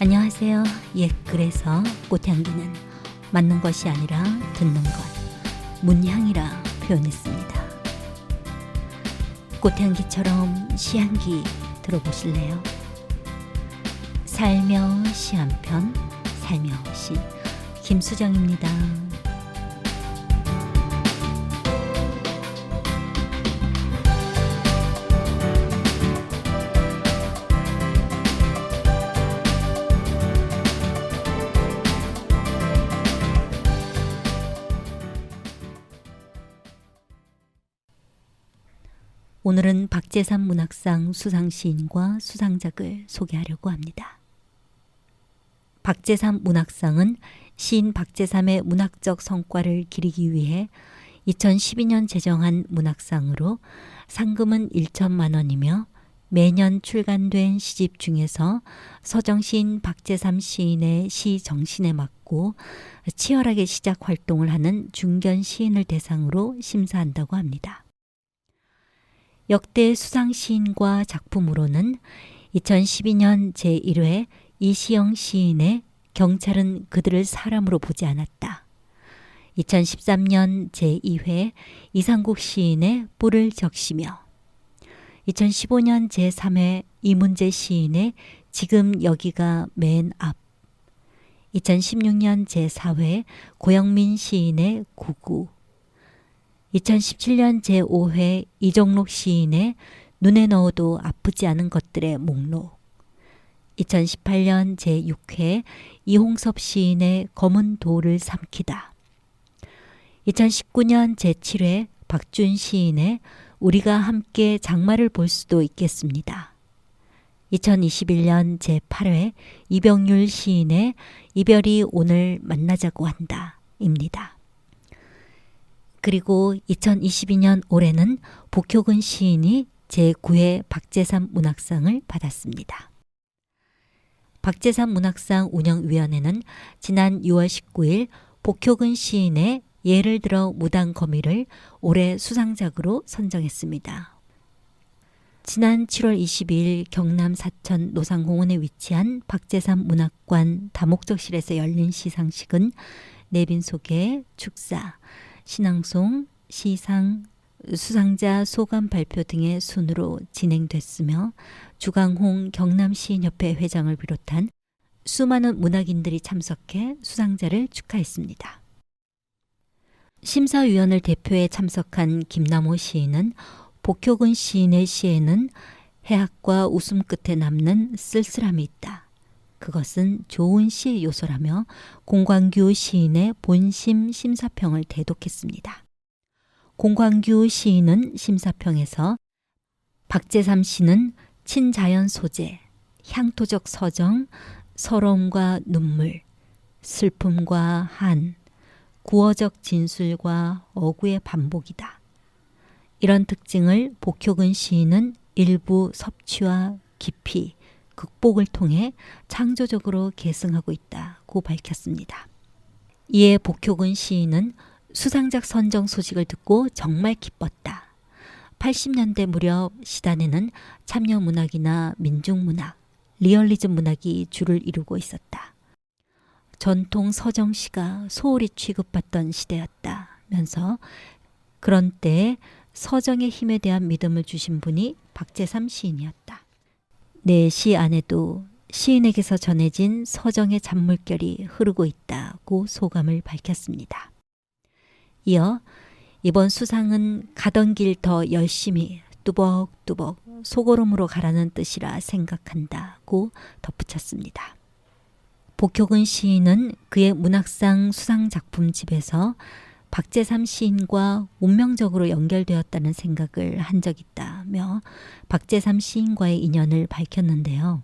안녕하세요. 그래서 꽃향기는 맡는 것이 아니라 듣는 것, 문향이라 표현했습니다. 꽃향기처럼 시향기 들어보실래요? 살며시 한편, 살며시 김수정입니다. 오늘은 박재삼 문학상 수상시인과 수상작을 소개하려고 합니다. 박재삼 문학상은 시인 박재삼의 문학적 성과를 기리기 위해 2012년 제정한 문학상으로 상금은 1천만 원이며 매년 출간된 시집 중에서 서정시인 박재삼 시인의 시 정신에 맞고 치열하게 시작 활동을 하는 중견 시인을 대상으로 심사한다고 합니다. 역대 수상시인과 작품으로는 2012년 제1회 이시영 시인의 경찰은 그들을 사람으로 보지 않았다. 2013년 제2회 이상국 시인의 뿔을 적시며 2015년 제3회 이문재 시인의 지금 여기가 맨 앞 2016년 제4회 고영민 시인의 구구 2017년 제5회 이종록 시인의 눈에 넣어도 아프지 않은 것들의 목록 2018년 제6회 이홍섭 시인의 검은 돌을 삼키다 2019년 제7회 박준 시인의 우리가 함께 장마를 볼 수도 있겠습니다. 2021년 제8회 이병률 시인의 이별이 오늘 만나자고 한다 입니다. 그리고 2022년 올해는 복효근 시인이 제9회 박재삼 문학상을 받았습니다. 박재삼 문학상 운영위원회는 지난 6월 19일 복효근 시인의 예를 들어 무당 거미를 올해 수상작으로 선정했습니다. 지난 7월 22일 경남 사천 노상공원에 위치한 박재삼 문학관 다목적실에서 열린 시상식은 내빈 소개, 축사, 신앙송, 시상, 수상자 소감 발표 등의 순으로 진행됐으며 주강홍 경남시인협회 회장을 비롯한 수많은 문학인들이 참석해 수상자를 축하했습니다. 심사위원을 대표해 참석한 김남호 시인은 복효근 시인의 시에는 해학과 웃음 끝에 남는 쓸쓸함이 있다. 그것은 좋은 시의 요소라며 공광규 시인의 본심 심사평을 대독했습니다. 공광규 시인은 심사평에서 박재삼 시는 친자연 소재, 향토적 서정, 서러움과 눈물, 슬픔과 한, 구어적 진술과 어구의 반복이다. 이런 특징을 복효근 시인은 일부 섭취와 깊이, 극복을 통해 창조적으로 계승하고 있다고 밝혔습니다. 이에 복효근 시인은 수상작 선정 소식을 듣고 정말 기뻤다. 80년대 무렵 시단에는 참여문학이나 민중문학, 리얼리즘 문학이 주를 이루고 있었다. 전통 서정시가 소홀히 취급받던 시대였다면서 그런 때에 서정의 힘에 대한 믿음을 주신 분이 박재삼 시인이었다. 내 시 안에도 시인에게서 전해진 서정의 잔물결이 흐르고 있다고 소감을 밝혔습니다. 이어 이번 수상은 가던 길 더 열심히 뚜벅뚜벅 소고름으로 가라는 뜻이라 생각한다고 덧붙였습니다. 복효근 시인은 그의 문학상 수상작품집에서 박재삼 시인과 운명적으로 연결되었다는 생각을 한 적 있다며 박재삼 시인과의 인연을 밝혔는데요.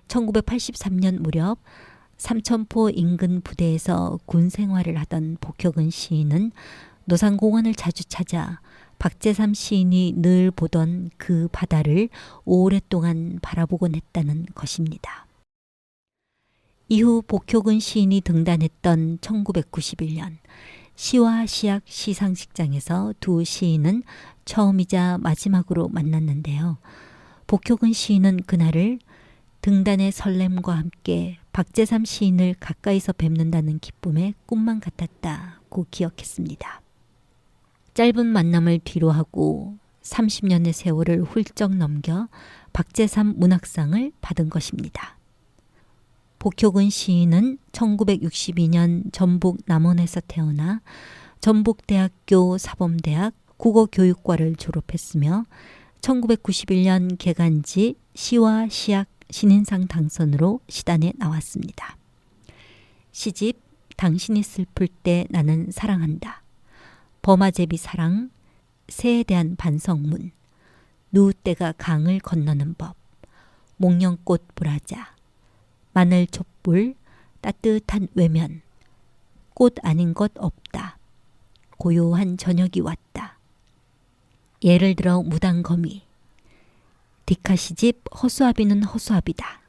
1983년 무렵 삼천포 인근 부대에서 군 생활을 하던 복효근 시인은 노상공원을 자주 찾아 박재삼 시인이 늘 보던 그 바다를 오랫동안 바라보곤 했다는 것입니다. 이후 복효근 시인이 등단했던 1991년 시와 시약 시상식장에서 두 시인은 처음이자 마지막으로 만났는데요. 복효근 시인은 그날을 등단의 설렘과 함께 박재삼 시인을 가까이서 뵙는다는 기쁨의 꿈만 같았다고 기억했습니다. 짧은 만남을 뒤로하고 30년의 세월을 훌쩍 넘겨 박재삼 문학상을 받은 것입니다. 복효근 시인은 1962년 전북 남원에서 태어나 전북대학교 사범대학 국어교육과를 졸업했으며 1991년 개간지 시와 시약 신인상 당선으로 시단에 나왔습니다. 시집 당신이 슬플 때 나는 사랑한다, 범아제비 사랑, 새에 대한 반성문, 누우때가 강을 건너는 법, 목련꽃 브라자, 마늘 촛불, 따뜻한 외면, 꽃 아닌 것 없다, 고요한 저녁이 왔다. 예를 들어 무당거미, 디카시집 허수아비는 허수아비다,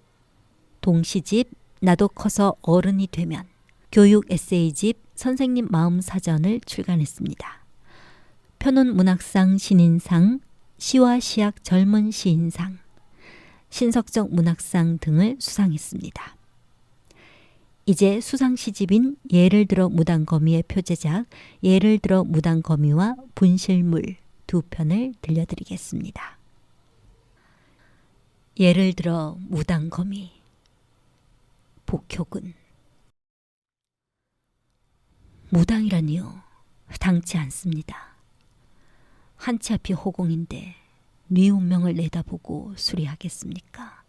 동시집 나도 커서 어른이 되면, 교육 에세이집 선생님 마음 사전을 출간했습니다. 편운 문학상 신인상, 시와 시약 젊은 시인상, 신석적 문학상 등을 수상했습니다. 이제 수상 시집인 예를 들어 무당거미의 표제작 예를 들어 무당거미와 분실물 두 편을 들려드리겠습니다. 예를 들어 무당거미. 복효근. 무당이라니요. 당치 않습니다. 한치 앞이 호공인데 네 운명을 내다보고 수리하겠습니까?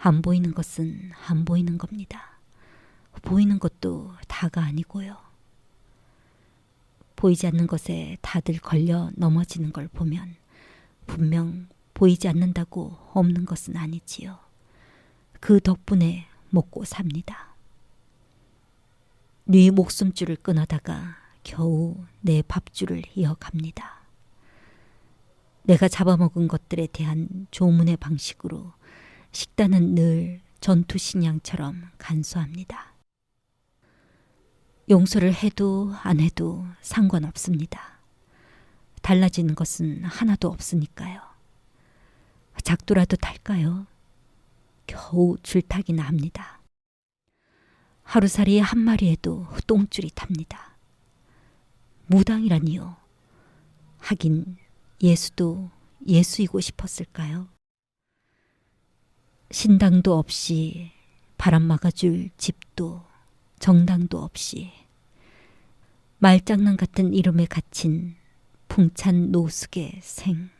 안 보이는 것은 안 보이는 겁니다. 보이는 것도 다가 아니고요. 보이지 않는 것에 다들 걸려 넘어지는 걸 보면 분명 보이지 않는다고 없는 것은 아니지요. 그 덕분에 먹고 삽니다. 네 목숨줄을 끊어다가 겨우 내 밥줄을 이어갑니다. 내가 잡아먹은 것들에 대한 조문의 방식으로 식단은 늘 전투식량처럼 간소합니다. 용서를 해도 안 해도 상관없습니다. 달라지는 것은 하나도 없으니까요. 작두라도 탈까요? 겨우 줄타기나 합니다. 하루살이 한 마리에도 똥줄이 탑니다. 무당이라니요. 하긴 예수도 예수이고 싶었을까요? 신당도 없이 바람 막아줄 집도 정당도 없이 말장난 같은 이름에 갇힌 풍찬 노숙의 생.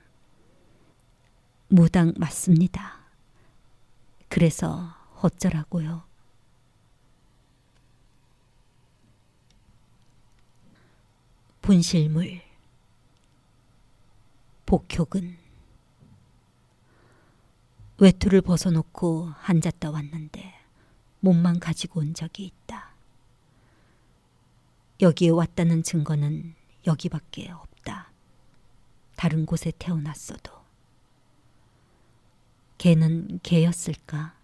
무당 맞습니다. 그래서 어쩌라고요. 분실물. 복효근. 외투를 벗어놓고 앉았다 왔는데 몸만 가지고 온 적이 있다. 여기에 왔다는 증거는 여기밖에 없다. 다른 곳에 태어났어도. 걔는 걔였을까?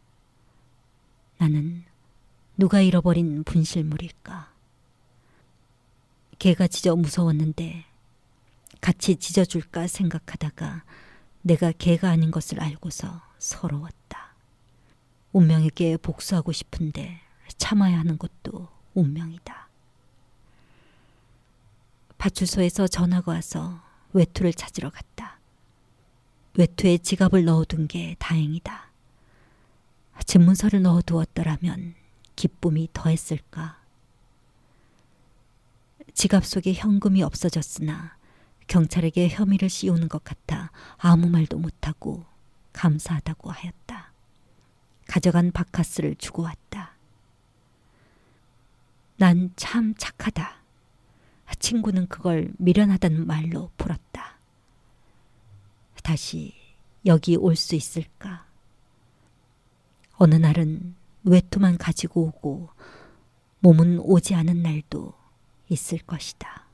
나는 누가 잃어버린 분실물일까? 걔가 짖어 무서웠는데 같이 짖어줄까 생각하다가 내가 걔가 아닌 것을 알고서 서러웠다. 운명에게 복수하고 싶은데 참아야 하는 것도 운명이다. 파출소에서 전화가 와서 외투를 찾으러 갔다. 외투에 지갑을 넣어둔 게 다행이다. 집문서를 넣어두었더라면 기쁨이 더했을까. 지갑 속에 현금이 없어졌으나 경찰에게 혐의를 씌우는 것 같아 아무 말도 못하고 감사하다고 하였다. 가져간 바카스를 주고 왔다. 난 참 착하다. 친구는 그걸 미련하다는 말로 풀었다. 다시 여기 올 수 있을까? 어느 날은 외투만 가지고 오고 몸은 오지 않은 날도 있을 것이다.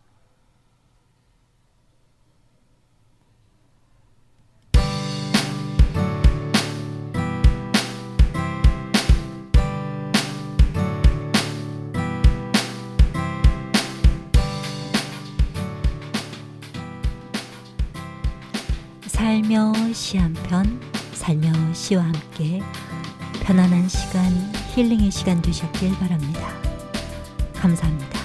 살며 시 한 편 살며시와 함께 편안한 시간, 힐링의 시간 되셨길 바랍니다. 감사합니다.